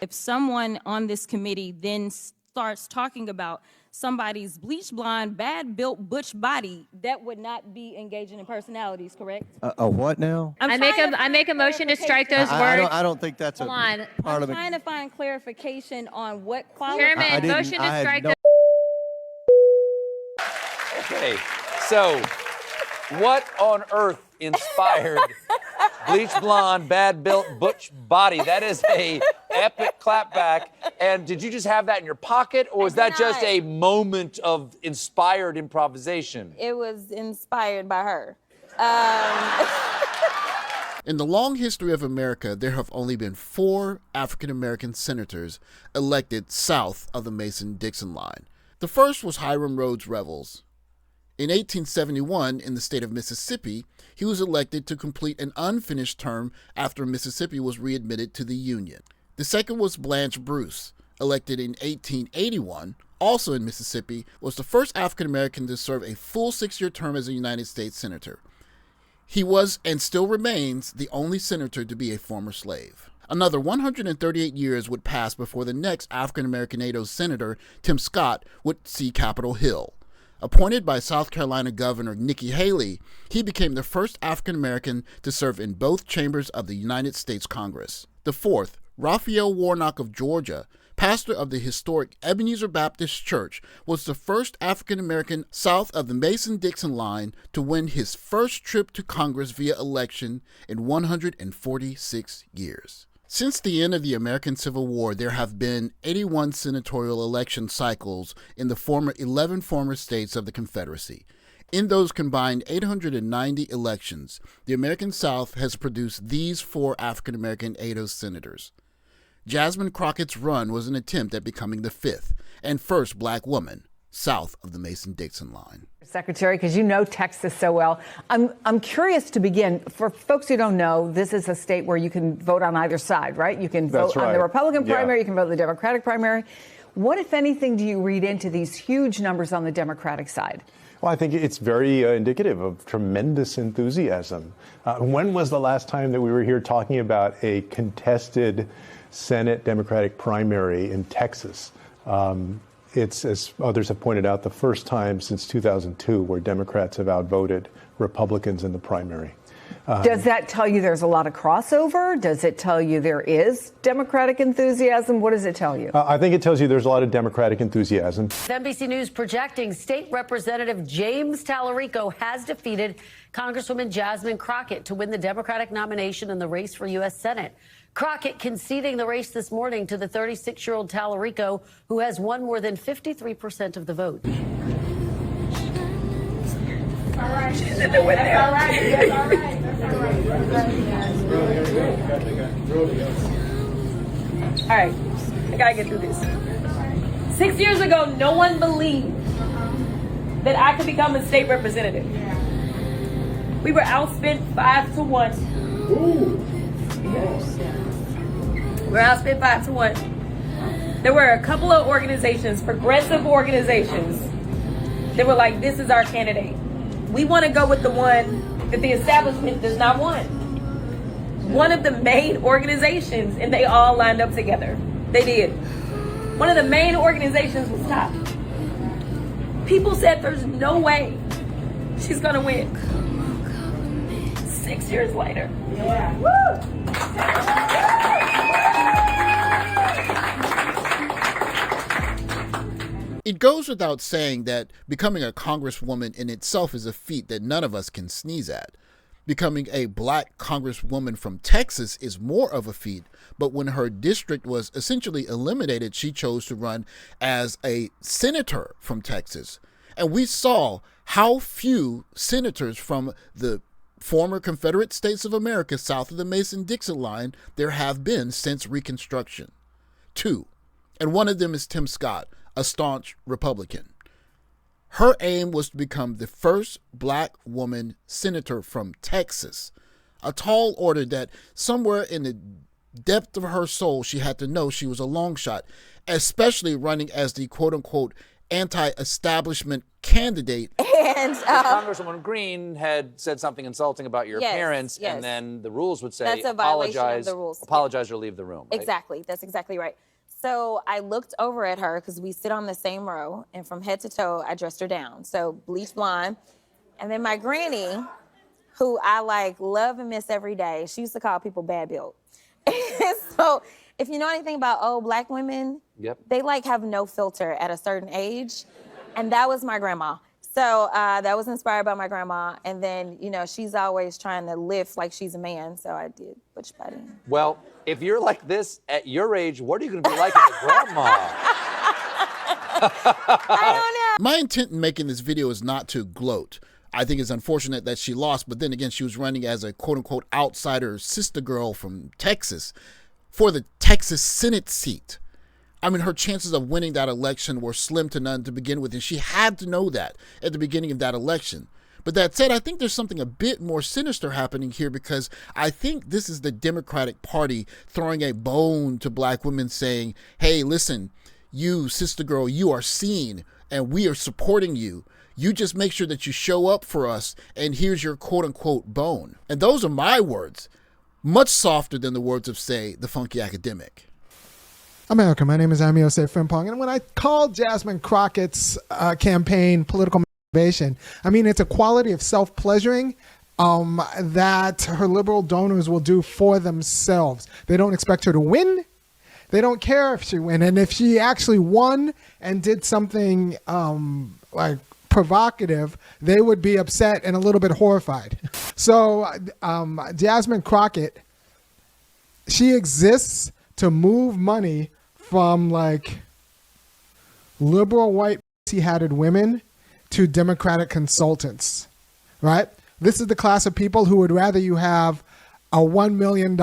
If someone on this committee then starts talking about somebody's bleach blonde, bad built butch body, that would not be engaging in personalities, correct? A what now? I make a motion to strike those words. I don't think that's Hold on. part of I'm it. trying to find clarification on what qualifies. Chairman, motion to strike those. Okay, so what on earth inspired bleach blonde, bad built butch body? That is a epic clapback. And did you just have that in your pocket, or was that just a moment of inspired improvisation? It was inspired by her. In the long history of America, there have only been 4 African-American senators elected south of the Mason-Dixon line. The first was Hiram Rhodes Revels. In 1871, in the state of Mississippi, he was elected to complete an unfinished term after Mississippi was readmitted to the Union. The second was Blanche Bruce, elected in 1881, also in Mississippi, was the first African-American to serve a full 6-year term as a United States Senator. He was, and still remains, the only senator to be a former slave. Another 138 years would pass before the next African-American NATO senator, Tim Scott, would see Capitol Hill. Appointed by South Carolina Governor Nikki Haley, he became the first African-American to serve in both chambers of the United States Congress. The fourth, Raphael Warnock of Georgia, pastor of the historic Ebenezer Baptist Church, was the first African-American south of the Mason-Dixon line to win his first trip to Congress via election in 146 years. Since the end of the American Civil War, there have been 81 senatorial election cycles in the 11 former states of the Confederacy. In those combined 890 elections, the American South has produced these 4 African-American ADOS senators. Jasmine Crockett's run was an attempt at becoming the 5th and first black woman south of the Mason-Dixon line. Secretary, because you know Texas so well. I'm curious to begin. For folks who don't know, this is a state where you can vote on either side, right? You can vote on the Republican primary, you can vote on the Democratic primary. What, if anything, do you read into these huge numbers on the Democratic side? Well, I think it's very indicative of tremendous enthusiasm. When was the last time that we were here talking about a contested Senate Democratic primary in Texas? It's, as others have pointed out, the first time since 2002 where Democrats have outvoted Republicans in the primary. Does that tell you there's a lot of crossover? Does it tell you there is Democratic enthusiasm? What does it tell you? I think it tells you there's a lot of Democratic enthusiasm. NBC News projecting State Representative James Tallarico has defeated Congresswoman Jasmine Crockett to win the Democratic nomination in the race for U.S. Senate. Crockett conceding the race this morning to the 36-year-old Tallarico, who has won more than 53% of the vote. All right. She's in the win there. All right. Yes, all right. All right. I gotta get through this. 6 years ago, no one believed that I could become a state representative. We were outspent 5-1. Ooh. We're outspent 5-1. There were a couple of organizations, progressive organizations, that were like, this is our candidate. We want to go with the one that the establishment does not want. One of the main organizations, and they all lined up together. They did. One of the main organizations was stopped. People said there's no way she's going to win. 6 years later. Yeah. Woo! It goes without saying that becoming a congresswoman in itself is a feat that none of us can sneeze at. Becoming a black congresswoman from Texas is more of a feat, but when her district was essentially eliminated, she chose to run as a senator from Texas. And we saw how few senators from the former Confederate States of America south of the Mason-Dixon line there have been since Reconstruction. 2. And one of them is Tim Scott, a staunch Republican. Her aim was to become the first black woman senator from Texas, a tall order that somewhere in the depth of her soul she had to know she was a long shot, especially running as the quote-unquote anti-establishment candidate. And Congresswoman Green had said something insulting about your Yes, appearance, yes. and then the rules would say That's a violation of the rules. apologize or leave the room. Right? Exactly. That's exactly right. So I looked over at her because we sit on the same row, and from head to toe, I dressed her down. So bleach blonde. And then my granny, who I like love and miss every day, she used to call people bad built. So if you know anything about old Black women, they like have no filter at a certain age. And that was my grandma. So that was inspired by my grandma. And then, you know, she's always trying to lift like she's a man. So I did Butch Body. Well, if you're like this at your age, what are you going to be like as a grandma? I don't know. My intent in making this video is not to gloat. I think it's unfortunate that she lost, but then again, she was running as a quote-unquote outsider sister girl from Texas for the Texas Senate seat. I mean, her chances of winning that election were slim to none to begin with, and she had to know that at the beginning of that election. But that said, I think there's something a bit more sinister happening here, because I think this is the Democratic Party throwing a bone to Black women, saying, hey, listen, you, sister girl, you are seen, and we are supporting you. You just make sure that you show up for us, and here's your quote-unquote bone. And those are my words, much softer than the words of, say, the funky academic. America, my name is Amiose Frimpong, and when I call Jasmine Crockett's campaign political motivation, I mean it's a quality of self-pleasuring that her liberal donors will do for themselves. They don't expect her to win. They don't care if she win. And if she actually won and did something like provocative, they would be upset and a little bit horrified. So Jasmine Crocket, she exists to move money from like liberal white hatted women to Democratic consultants, right? This is the class of people who would rather you have a $1 million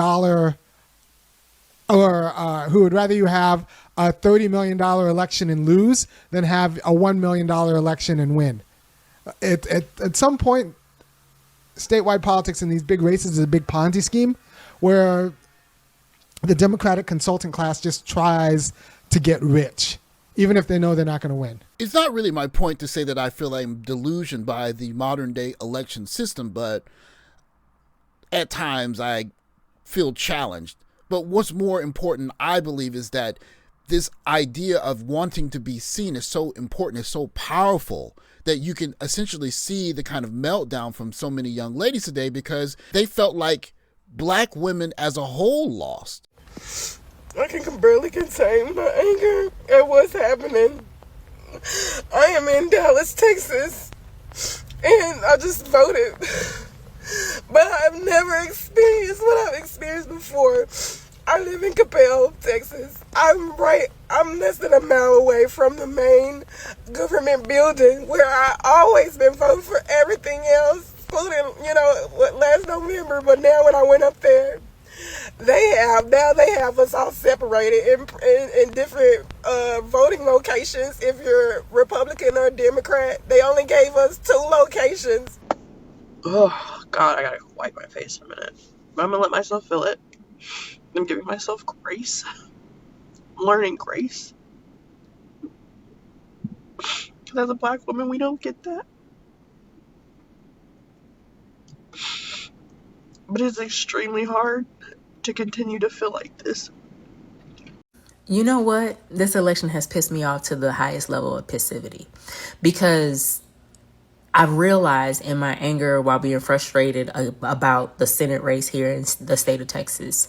or who would rather you have a $30 million election and lose than have a $1 million election and win. At some point, statewide politics in these big races is a big Ponzi scheme where the Democratic consultant class just tries to get rich, even if they know they're not going to win. It's not really my point to say that I feel I'm delusioned by the modern day election system, but at times I feel challenged. But what's more important, I believe, is that this idea of wanting to be seen is so important, is so powerful, that you can essentially see the kind of meltdown from so many young ladies today because they felt like Black women as a whole lost. I can barely contain my anger at what's happening. I am in Dallas, Texas, and I just voted. But I've never experienced what I've experienced before. I live in Capel, Texas. I'm less than a mile away from the main government building where I always been voting for everything else, including, last November. But now when I went up there, they have us all separated in different voting locations. If you're Republican or Democrat, they only gave us 2 locations. Oh, God, I gotta wipe my face in a minute. I'm gonna let myself feel it. I'm giving myself grace. I'm learning grace. Because as a Black woman, we don't get that. But it's extremely hard to continue to feel like this. You know what? This election has pissed me off to the highest level of passivity, because I've realized in my anger while being frustrated about the Senate race here in the state of Texas,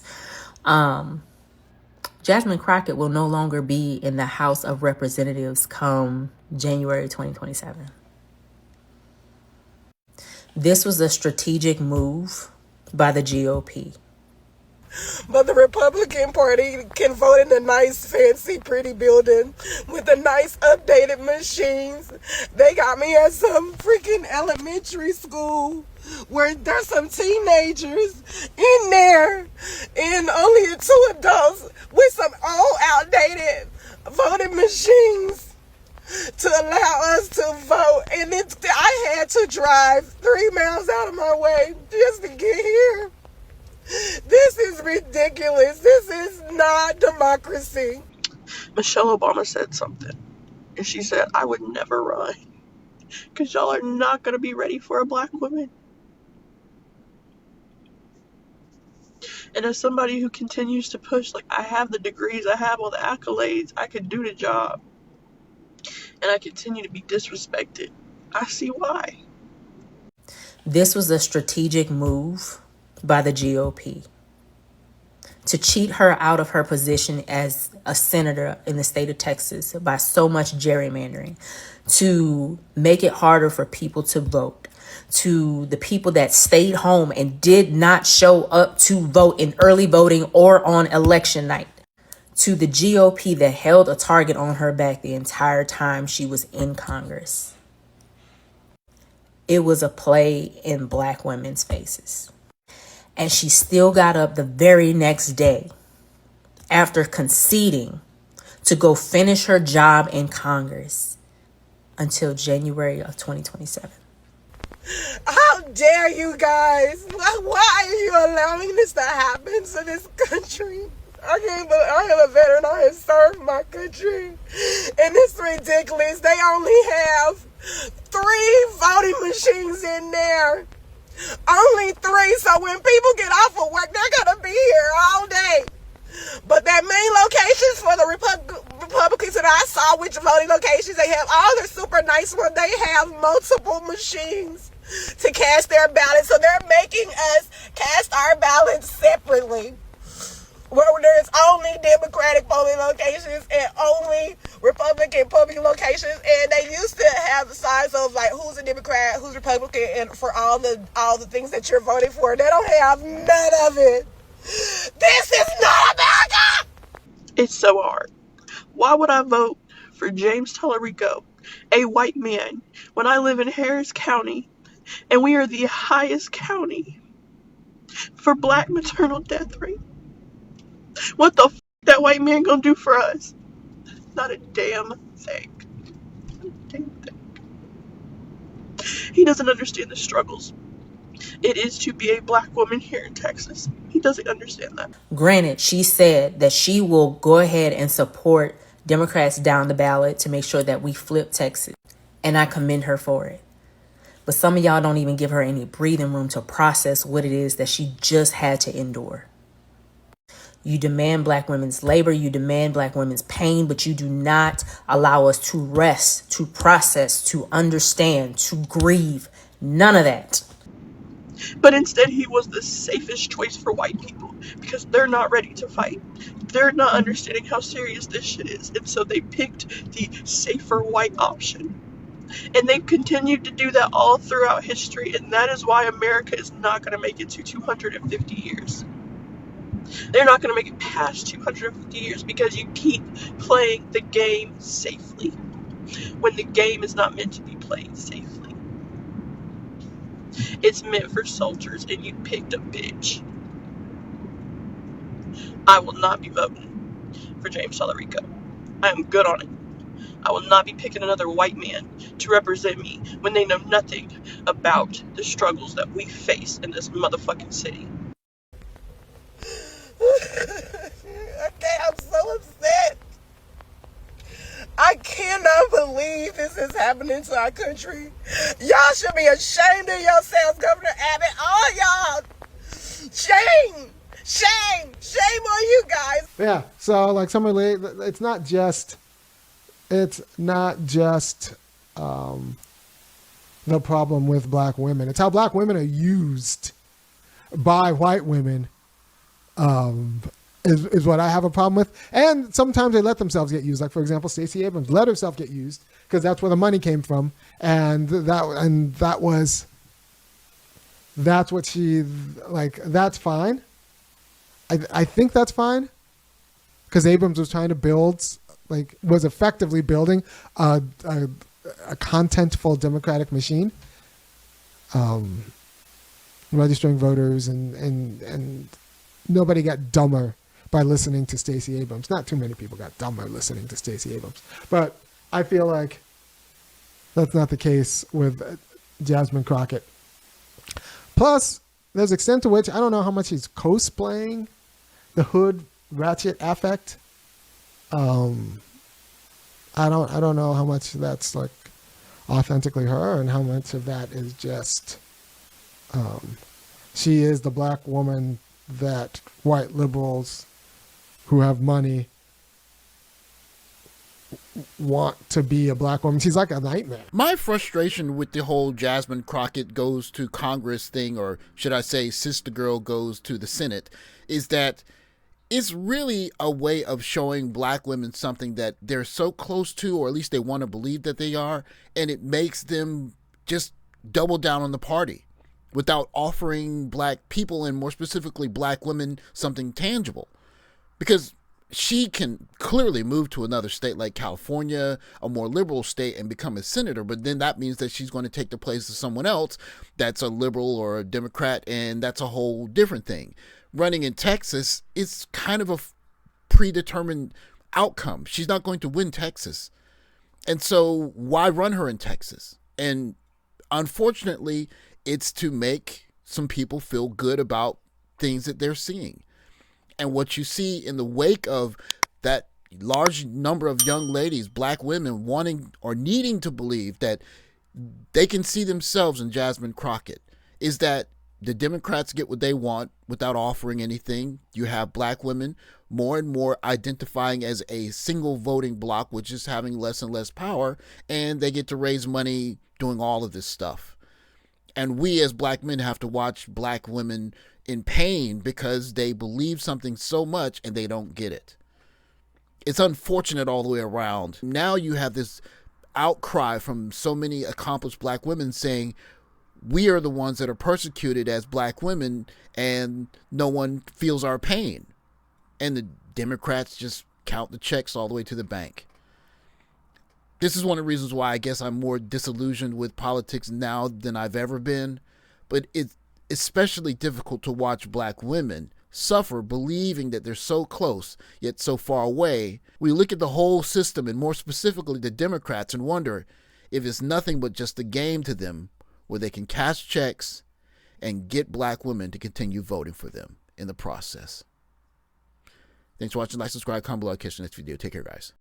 Jasmine Crockett will no longer be in the House of Representatives come January 2027. This was a strategic move by the GOP. But the Republican Party can vote in a nice, fancy, pretty building with the nice, updated machines. They got me at some freaking elementary school where there's some teenagers in there and only 2 adults with some old, outdated voting machines to allow us to vote. And I had to drive 3 miles out of my way just to get here. This is ridiculous. This is not democracy. Michelle Obama said something, And she said, I would never run. Because y'all are not going to be ready for a black woman. And as somebody who continues to push, like, I have the degrees, I have all the accolades, I could do the job, and I continue to be disrespected, I see why. This was a strategic move by the GOP to cheat her out of her position as a senator in the state of Texas by so much gerrymandering, to make it harder for people to vote, to the people that stayed home and did not show up to vote in early voting or on election night, to the GOP that held a target on her back the entire time she was in Congress. It was a play in black women's faces. And she still got up the very next day after conceding to go finish her job in Congress until January of 2027. How dare you guys? Why are you allowing this to happen to this country? I am a veteran. I have served my country. And it's ridiculous. They only have 3 voting machines in there. Only 3. So when people get off of work, they're going to be here all day. But their main locations for the Republicans that I saw, which voting locations, they have all the super nice ones. They have multiple machines to cast their ballots. So they're making us cast our ballots separately, where there's only Democratic polling locations and only Republican polling locations. And they used to have the signs of like who's a Democrat, who's Republican, and for all the things that you're voting for. They don't have none of it. This is not America. It's so hard. Why would I vote for James Tallarico, a white man, when I live in Harris County and we are the highest county for black maternal death rate? What the f*** that white man gonna do for us? Not a damn thing. Not a damn thing. He doesn't understand the struggles it is to be a black woman here in Texas. He doesn't understand that. Granted, she said that she will go ahead and support Democrats down the ballot to make sure that we flip Texas. And I commend her for it. But some of y'all don't even give her any breathing room to process what it is that she just had to endure. You demand black women's labor, you demand black women's pain, but you do not allow us to rest, to process, to understand, to grieve. None of that. But instead, he was the safest choice for white people because they're not ready to fight. They're not understanding how serious this shit is. And so they picked the safer white option. And they've continued to do that all throughout history. And that is why America is not going to make it to 250 years. They're not going to make it past 250 years because you keep playing the game safely when the game is not meant to be played safely. It's meant for soldiers, and you picked a bitch. I will not be voting for James Tallarico. I am good on it. I will not be picking another white man to represent me when they know nothing about the struggles that we face in this motherfucking city. Okay, I'm so upset. I cannot believe this is happening to our country. Y'all should be ashamed of yourselves, Governor Abbott. All y'all. Shame. Shame. Shame on you guys. Yeah. So like it's not just the problem with black women. It's how black women are used by white women. Is what I have a problem with. And sometimes they let themselves get used. Like, for example, Stacey Abrams let herself get used because that's where the money came from. And that's what she, like, that's fine. I think that's fine because Abrams was trying to was effectively building a contentful democratic machine, registering voters and nobody got dumber by listening to Stacey Abrams. Not too many people got dumber listening to Stacey Abrams. But I feel like that's not the case with Jasmine Crockett. Plus, there's an extent to which I don't know how much he's cosplaying the hood ratchet affect. I I don't know how much that's like authentically her and how much of that is just she is the black woman that white liberals who have money want to be a black woman. She's like a nightmare. My frustration with the whole Jasmine Crockett goes to Congress thing, or should I say Sister Girl goes to the Senate, is that it's really a way of showing black women something that they're so close to, or at least they want to believe that they are, and it makes them just double down on the party without offering black people, and more specifically black women, something tangible. Because she can clearly move to another state like California, a more liberal state, and become a senator, but then that means that she's going to take the place of someone else that's a liberal or a Democrat, and that's a whole different thing. Running in Texas, it's kind of a predetermined outcome. She's not going to win Texas. And so why run her in Texas? And unfortunately, it's to make some people feel good about things that they're seeing. And what you see in the wake of that large number of young ladies, black women, wanting or needing to believe that they can see themselves in Jasmine Crockett, is that the Democrats get what they want without offering anything. You have black women more and more identifying as a single voting bloc, which is having less and less power, and they get to raise money doing all of this stuff. And we as black men have to watch black women in pain because they believe something so much and they don't get it. It's unfortunate all the way around. Now you have this outcry from so many accomplished black women saying, we are the ones that are persecuted as black women and no one feels our pain. And the Democrats just count the checks all the way to the bank. This is one of the reasons why I guess I'm more disillusioned with politics now than I've ever been. But it's especially difficult to watch black women suffer believing that they're so close yet so far away. We look at the whole system, and more specifically the Democrats, and wonder if it's nothing but just a game to them where they can cash checks and get black women to continue voting for them in the process. Thanks for watching. Like, subscribe, comment below. I'll catch you next video. Take care, guys.